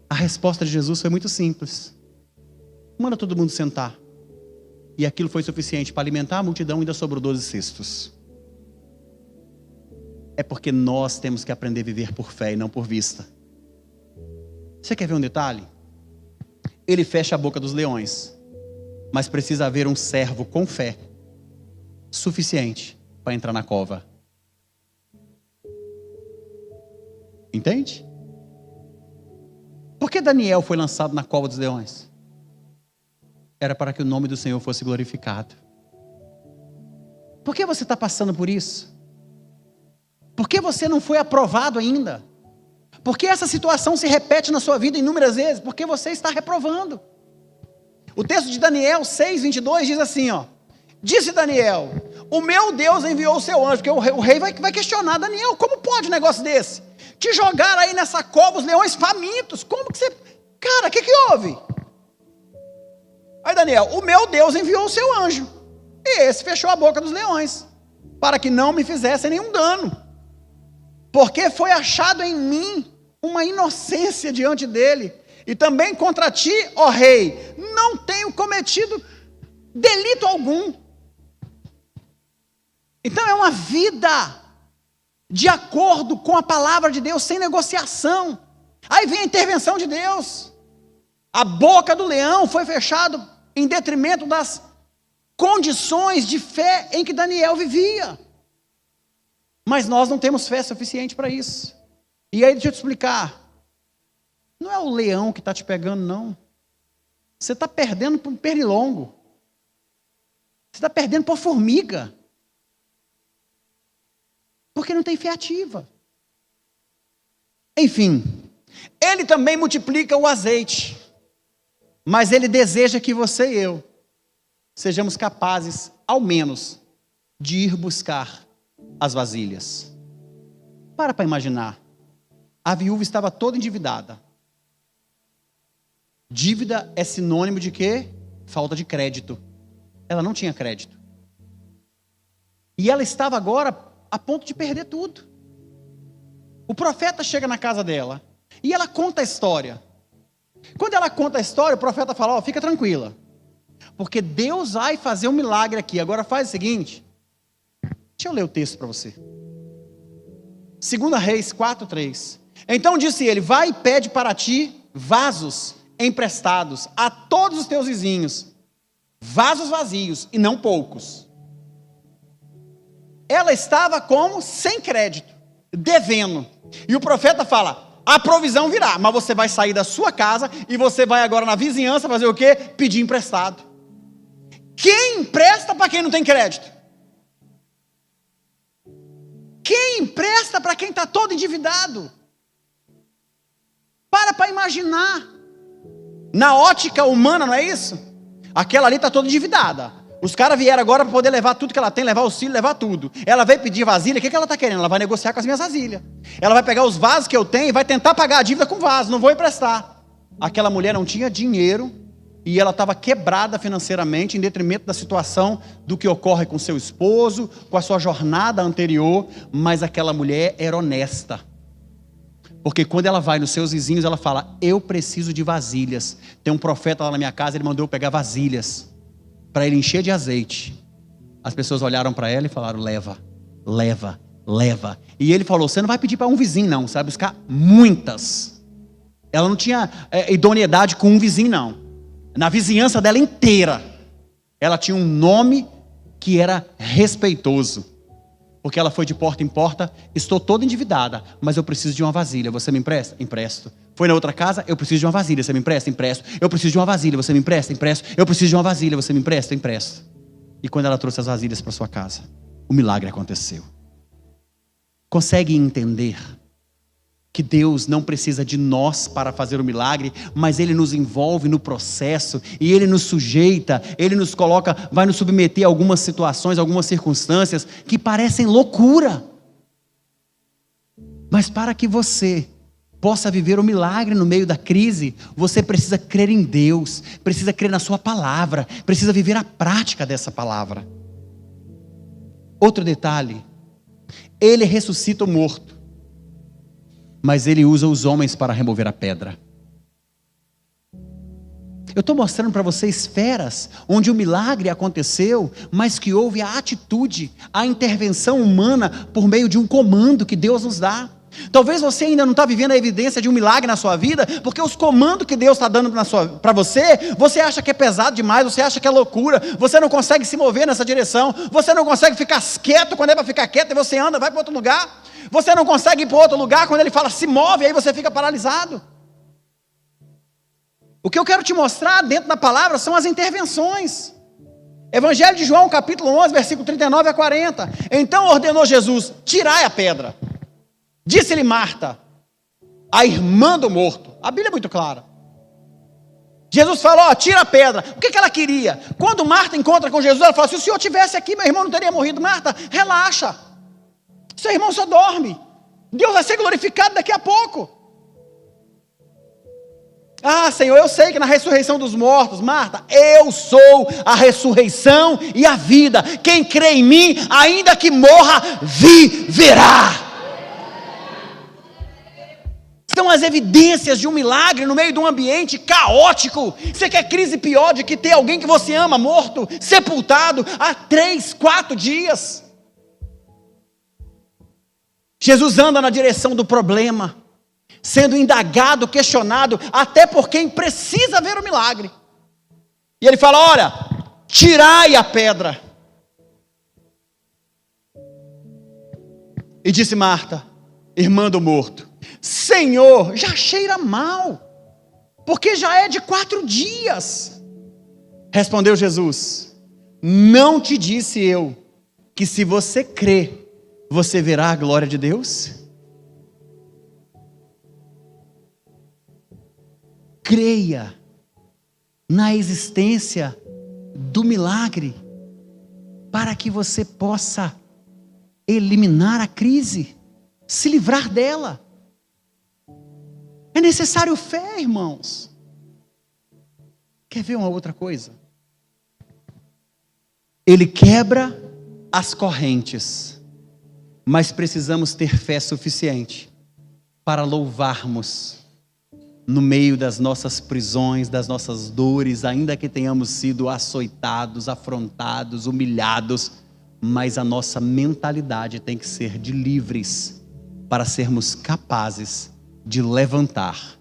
Speaker 2: A resposta de Jesus foi muito simples. Manda todo mundo sentar. E aquilo foi suficiente para alimentar a multidão e ainda sobrou 12 cestos. É porque nós temos que aprender a viver por fé e não por vista. Você quer ver um detalhe? Ele fecha a boca dos leões, mas precisa haver um servo com fé suficiente para entrar na cova. Entende? Por que Daniel foi lançado na cova dos leões? Era para que o nome do Senhor fosse glorificado. Por que você está passando por isso? Por que você não foi aprovado ainda? Por que essa situação se repete na sua vida inúmeras vezes? Porque você está reprovando. O texto de Daniel 6, 22 diz assim, ó. Disse Daniel, o meu Deus enviou o seu anjo, porque o rei vai questionar Daniel, como pode um negócio desse? Te jogar aí nessa cova os leões famintos, como que você... Cara, o que houve? Aí Daniel, o meu Deus enviou o seu anjo, e esse fechou a boca dos leões, para que não me fizessem nenhum dano, porque foi achado em mim uma inocência diante dele, e também contra ti, ó rei, não tenho cometido delito algum. Então é uma vida de acordo com a palavra de Deus, sem negociação. Aí vem a intervenção de Deus. A boca do leão foi fechada em detrimento das condições de fé em que Daniel vivia. Mas nós não temos fé suficiente para isso. E aí deixa eu te explicar. Não é o leão que está te pegando, não. Você está perdendo por pernilongo. Você está perdendo por formiga. Porque não tem fé ativa. Enfim, ele também multiplica o azeite. Mas ele deseja que você e eu sejamos capazes, ao menos, de ir buscar as vasilhas. Para imaginar. A viúva estava toda endividada. Dívida é sinônimo de quê? Falta de crédito. Ela não tinha crédito. E ela estava agora a ponto de perder tudo. O profeta chega na casa dela e ela conta a história. Quando ela conta a história, o profeta fala: ó, fica tranquila, porque Deus vai fazer um milagre aqui. Agora faz o seguinte, deixa eu ler o texto para você. 2 Reis 4:3. Então disse ele: vai e pede para ti vasos emprestados a todos os teus vizinhos, vasos vazios e não poucos. Ela estava como? Sem crédito, devendo. E o profeta fala: a provisão virá, mas você vai sair da sua casa e você vai agora na vizinhança fazer o quê? Pedir emprestado. Quem empresta para quem não tem crédito? Quem empresta para quem está todo endividado? Para imaginar. Na ótica humana, não é isso? Aquela ali está toda endividada. Os caras vieram agora para poder levar tudo que ela tem, levar os filhos, levar tudo. Ela veio pedir vasilha, o que ela está querendo? Ela vai negociar com as minhas vasilhas. Ela vai pegar os vasos que eu tenho e vai tentar pagar a dívida com vaso, não vou emprestar. Aquela mulher não tinha dinheiro e ela estava quebrada financeiramente, em detrimento da situação do que ocorre com seu esposo, com a sua jornada anterior, mas aquela mulher era honesta. Porque quando ela vai nos seus vizinhos, ela fala: eu preciso de vasilhas. Tem um profeta lá na minha casa, ele mandou eu pegar vasilhas para ele encher de azeite. As pessoas olharam para ela e falaram: leva, leva, leva. E ele falou: você não vai pedir para um vizinho não, você vai buscar muitas. Ela não tinha idoneidade com um vizinho não. Na vizinhança dela inteira, ela tinha um nome que era respeitoso. Porque ela foi de porta em porta: estou toda endividada, mas eu preciso de uma vasilha, você me empresta? Empresto. Foi na outra casa: eu preciso de uma vasilha, você me empresta? Empresto. Eu preciso de uma vasilha, você me empresta? Empresto. Eu preciso de uma vasilha, você me empresta? Empresto. E quando ela trouxe as vasilhas para sua casa, o milagre aconteceu. Consegue entender que Deus não precisa de nós para fazer o milagre, mas Ele nos envolve no processo, e Ele nos sujeita, Ele nos coloca, vai nos submeter a algumas situações, algumas circunstâncias que parecem loucura. Mas para que você possa viver o milagre no meio da crise, você precisa crer em Deus, precisa crer na sua palavra, precisa viver a prática dessa palavra. Outro detalhe: Ele ressuscita o morto, mas Ele usa os homens para remover a pedra. Eu estou mostrando para você esferas onde o milagre aconteceu, mas que houve a atitude, a intervenção humana por meio de um comando que Deus nos dá. Talvez você ainda não está vivendo a evidência de um milagre na sua vida, porque os comandos que Deus está dando para você, você acha que é pesado demais, você acha que é loucura, você não consegue se mover nessa direção, você não consegue ficar quieto quando é para ficar quieto, e você anda, vai para outro lugar, você não consegue ir para outro lugar, quando Ele fala se move, aí você fica paralisado. O que eu quero te mostrar dentro da palavra são as intervenções. Evangelho de João, capítulo 11, versículo 39 a 40. Então ordenou Jesus: tirai a pedra. Disse-lhe Marta, a irmã do morto. A Bíblia é muito clara. Jesus falou: tira a pedra. O que ela queria? Quando Marta encontra com Jesus, ela fala: se o Senhor estivesse aqui, meu irmão não teria morrido. Marta, relaxa, seu irmão só dorme, Deus vai ser glorificado daqui a pouco. Ah, Senhor, eu sei que na ressurreição dos mortos, Marta, eu sou a ressurreição e a vida. Quem crê em mim, ainda que morra, viverá. São as evidências de um milagre no meio de um ambiente caótico. Você quer crise pior de que ter alguém que você ama morto, sepultado há 3, 4 dias? Jesus anda na direção do problema, sendo indagado, questionado, até por quem precisa ver o milagre. E Ele fala: olha, tirai a pedra. E disse Marta, irmã do morto: Senhor, já cheira mal, porque já é de 4 dias. Respondeu Jesus: não te disse eu que se você crer, você verá a glória de Deus? Creia na existência do milagre, para que você possa eliminar a crise, se livrar dela. É necessário fé, irmãos. quer ver uma outra coisa? Ele quebra as correntes, mas precisamos ter fé suficiente para louvarmos no meio das nossas prisões, das nossas dores, ainda que tenhamos sido açoitados, afrontados, humilhados, mas a nossa mentalidade tem que ser de livres para sermos capazes de levantar,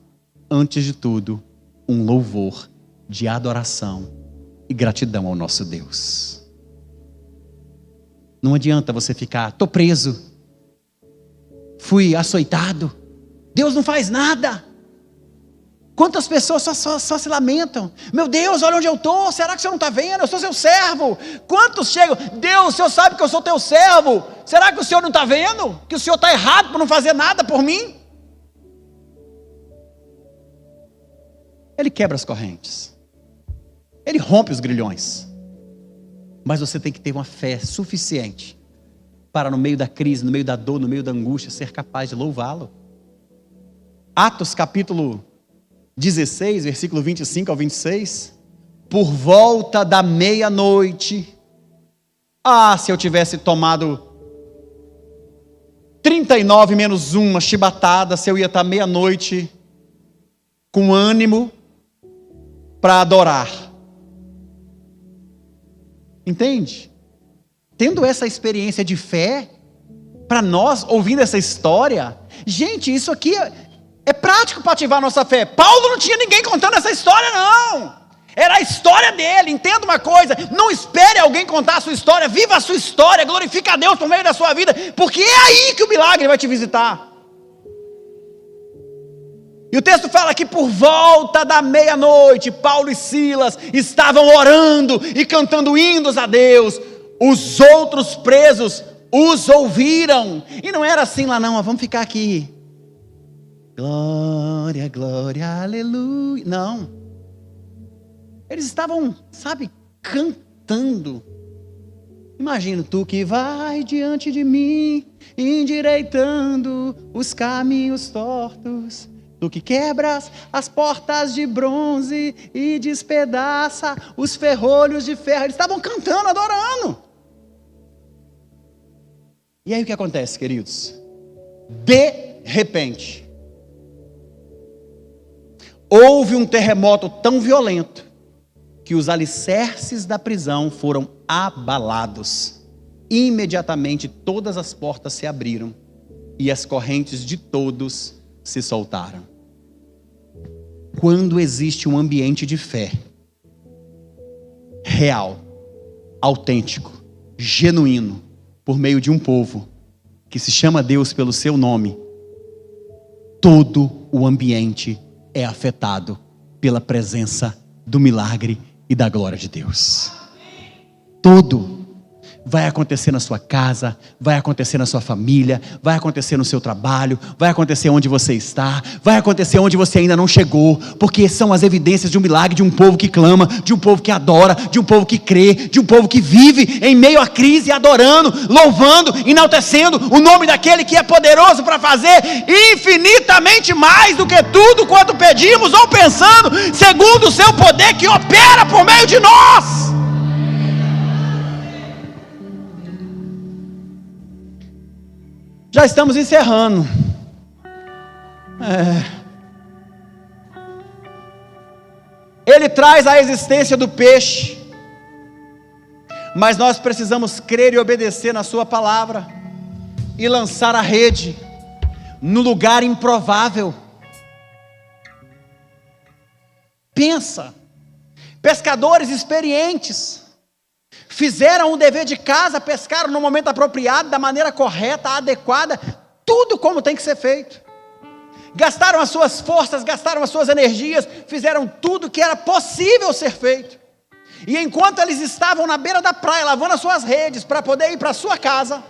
Speaker 2: antes de tudo, um louvor de adoração e gratidão ao nosso Deus. Não adianta você ficar, estou preso, fui açoitado, Deus não faz nada. Quantas pessoas só se lamentam, meu Deus, olha onde eu estou, será que o Senhor não está vendo? Eu sou seu servo. Quantos chegam, Deus, o Senhor sabe que eu sou teu servo, será que o Senhor não está vendo? Que o Senhor está errado por não fazer nada por mim? Ele quebra as correntes, Ele rompe os grilhões, mas você tem que ter uma fé suficiente para no meio da crise, no meio da dor, no meio da angústia, ser capaz de louvá-lo. Atos capítulo 16, versículo 25 ao 26, por volta da meia-noite, se eu tivesse tomado 39 menos uma chibatada, se eu ia estar meia-noite com ânimo para adorar. Entende? Tendo essa experiência de fé, para nós, ouvindo essa história, gente, isso aqui é prático para ativar a nossa fé. Paulo não tinha ninguém contando essa história, não. Era a história dele. Entenda uma coisa, não espere alguém contar a sua história, viva a sua história, glorifique a Deus por meio da sua vida, porque é aí que o milagre vai te visitar. E o texto fala que por volta da meia-noite, Paulo e Silas estavam orando e cantando hinos a Deus. Os outros presos os ouviram. E não era assim lá não, vamos ficar aqui. Glória, glória, aleluia. Não. Eles estavam, cantando. Imagina, tu que vai diante de mim, endireitando os caminhos tortos. Tu que quebras as portas de bronze e despedaça os ferrolhos de ferro. Eles estavam cantando, adorando. E aí o que acontece, queridos? De repente, houve um terremoto tão violento que os alicerces da prisão foram abalados. Imediatamente todas as portas se abriram e as correntes de todos se soltaram. Quando existe um ambiente de fé real, autêntico, genuíno, por meio de um povo que se chama Deus pelo seu nome, todo o ambiente é afetado pela presença do milagre e da glória de Deus. Todo. Vai acontecer na sua casa, vai acontecer na sua família, vai acontecer no seu trabalho, vai acontecer onde você está, vai acontecer onde você ainda não chegou, porque são as evidências de um milagre, de um povo que clama, de um povo que adora, de um povo que crê, de um povo que vive em meio à crise, adorando, louvando, enaltecendo o nome daquele que é poderoso para fazer infinitamente mais do que tudo quanto pedimos ou pensando, segundo o seu poder que opera por meio de nós. Já estamos encerrando. Ele traz a existência do peixe, mas nós precisamos crer e obedecer na sua palavra e lançar a rede no lugar improvável. Pensa, pescadores experientes fizeram o dever de casa, pescaram no momento apropriado, da maneira correta, adequada, tudo como tem que ser feito. Gastaram as suas forças, gastaram as suas energias, fizeram tudo que era possível ser feito. E enquanto eles estavam na beira da praia, lavando as suas redes para poder ir para a sua casa,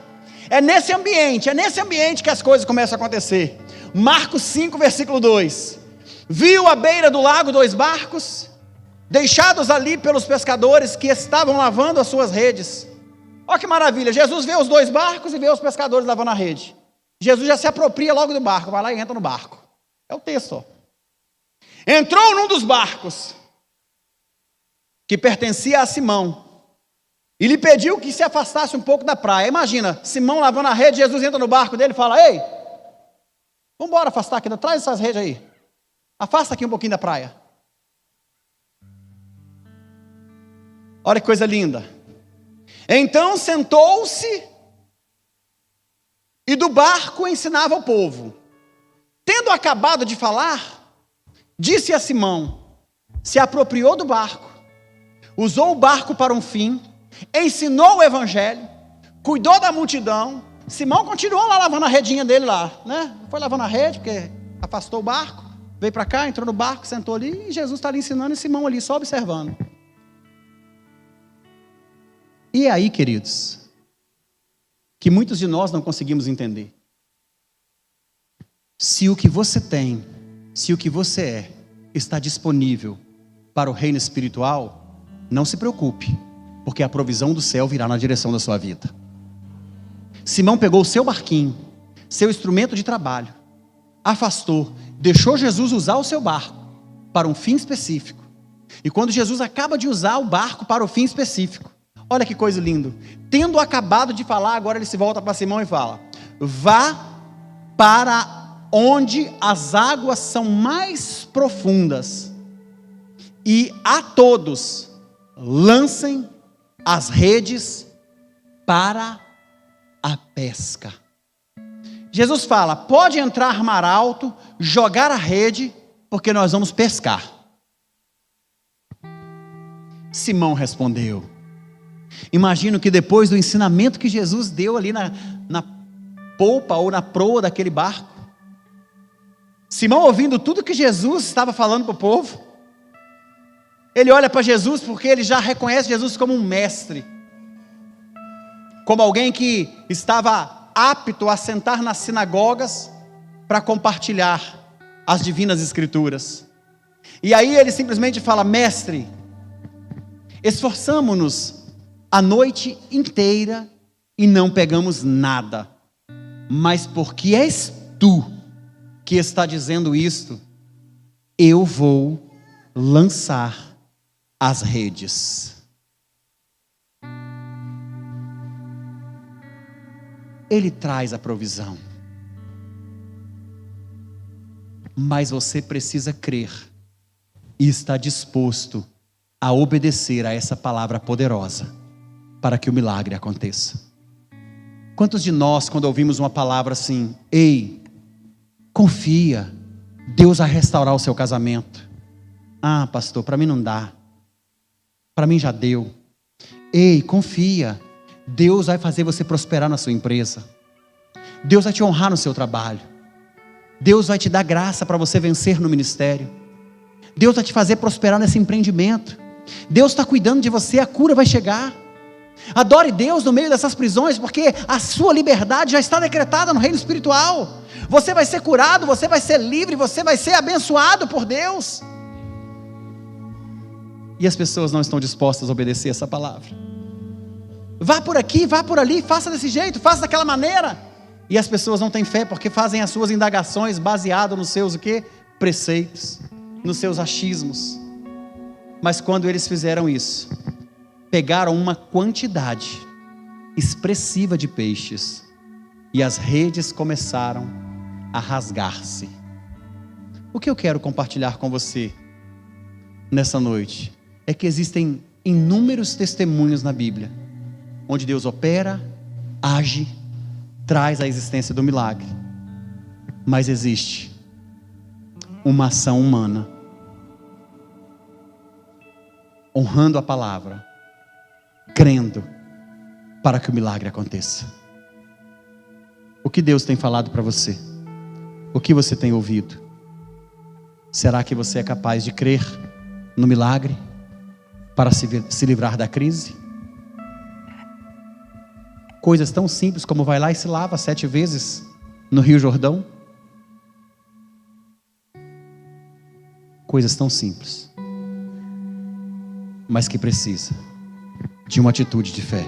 Speaker 2: é nesse ambiente que as coisas começam a acontecer. Marcos 5, versículo 2. Viu à beira do lago 2 barcos, deixados ali pelos pescadores que estavam lavando as suas redes. Olha que maravilha, Jesus vê os 2 barcos e vê os pescadores lavando a rede. Jesus já se apropria logo do barco, vai lá e entra no barco. É o texto. Entrou num dos barcos que pertencia a Simão, e lhe pediu que se afastasse um pouco da praia. Imagina, Simão lavando a rede, Jesus entra no barco dele e fala: ei, vamos embora afastar aqui, traz essas redes aí, afasta aqui um pouquinho da praia. Olha que coisa linda. Então sentou-se e do barco ensinava o povo. Tendo acabado de falar, disse a Simão, se apropriou do barco, usou o barco para um fim, ensinou o evangelho, cuidou da multidão. Simão continuou lá lavando a redinha dele lá, né? Foi lavando a rede, porque afastou o barco, veio para cá, entrou no barco, sentou ali, e Jesus está ali ensinando, e Simão ali só observando. E é aí, queridos, que muitos de nós não conseguimos entender. Se o que você tem, se o que você é, está disponível para o reino espiritual, não se preocupe, porque a provisão do céu virá na direção da sua vida. Simão pegou o seu barquinho, seu instrumento de trabalho, afastou, deixou Jesus usar o seu barco para um fim específico. E quando Jesus acaba de usar o barco para o fim específico, olha que coisa linda. Tendo acabado de falar, agora ele se volta para Simão e fala: vá para onde as águas são mais profundas e a todos lancem as redes para a pesca. Jesus fala: pode entrar mar alto, jogar a rede, porque nós vamos pescar. Simão respondeu. Imagino que depois do ensinamento que Jesus deu ali na polpa ou na proa daquele barco, Simão, ouvindo tudo que Jesus estava falando para o povo, ele olha para Jesus, porque ele já reconhece Jesus como um mestre, como alguém que estava apto a sentar nas sinagogas para compartilhar as divinas escrituras. E aí ele simplesmente fala: mestre, esforçamo-nos a noite inteira e não pegamos nada, mas porque és tu que está dizendo isto, eu vou lançar as redes. Ele traz a provisão, mas você precisa crer e estar disposto a obedecer a essa palavra poderosa para que o milagre aconteça. Quantos de nós, quando ouvimos uma palavra assim: ei, confia, Deus vai restaurar o seu casamento. Ah, pastor, para mim não dá, para mim já deu. Ei, confia, Deus vai fazer você prosperar na sua empresa, Deus vai te honrar no seu trabalho, Deus vai te dar graça para você vencer no ministério, Deus vai te fazer prosperar nesse empreendimento, Deus está cuidando de você, a cura vai chegar. Adore Deus no meio dessas prisões, porque a sua liberdade já está decretada no reino espiritual. Você vai ser curado, você vai ser livre, você vai ser abençoado por Deus. E as pessoas não estão dispostas a obedecer essa palavra. Vá por aqui, vá por ali, faça desse jeito, faça daquela maneira. E as pessoas não têm fé, porque fazem as suas indagações baseadas nos seus o quê? Preceitos, nos seus achismos. Mas quando eles fizeram isso, pegaram uma quantidade expressiva de peixes, e as redes começaram a rasgar-se. O que eu quero compartilhar com você nessa noite é que existem inúmeros testemunhos na Bíblia, onde Deus opera, age, traz a existência do milagre, mas existe uma ação humana, honrando a palavra, crendo, para que o milagre aconteça. O que Deus tem falado para você? O que você tem ouvido? Será que você é capaz de crer no milagre para se livrar da crise? Coisas tão simples como vai lá e se lava 7 vezes no Rio Jordão. Coisas tão simples, mas que precisa de uma atitude de fé.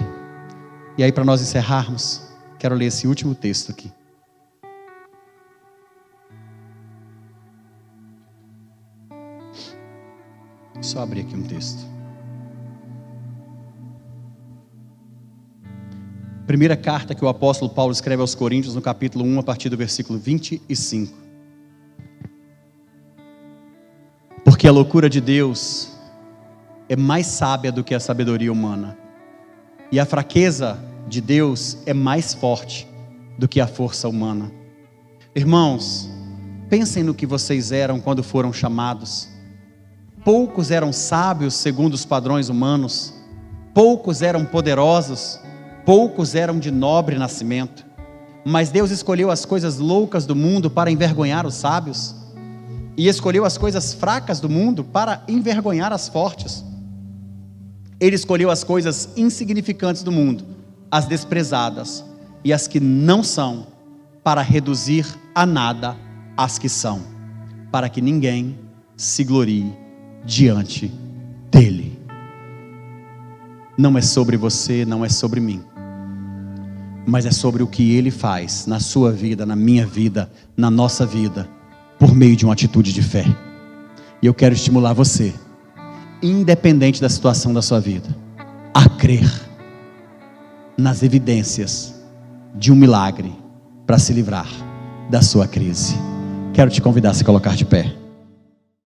Speaker 2: E aí, para nós encerrarmos, quero ler esse último texto aqui. Só abrir aqui um texto. Primeira carta que o apóstolo Paulo escreve aos Coríntios, no capítulo 1, a partir do versículo 25. Porque a loucura de Deus é mais sábia do que a sabedoria humana, e a fraqueza de Deus é mais forte do que a força humana. Irmãos, pensem no que vocês eram quando foram chamados. Poucos eram sábios segundo os padrões humanos, poucos eram poderosos, poucos eram de nobre nascimento, mas Deus escolheu as coisas loucas do mundo para envergonhar os sábios, e escolheu as coisas fracas do mundo para envergonhar as fortes. Ele escolheu as coisas insignificantes do mundo, as desprezadas e as que não são, para reduzir a nada as que são, para que ninguém se glorie diante dele. Não é sobre você, não é sobre mim, mas é sobre o que ele faz na sua vida, na minha vida, na nossa vida, por meio de uma atitude de fé. E eu quero estimular você, independente da situação da sua vida, a crer nas evidências de um milagre para se livrar da sua crise. Quero te convidar a se colocar de pé.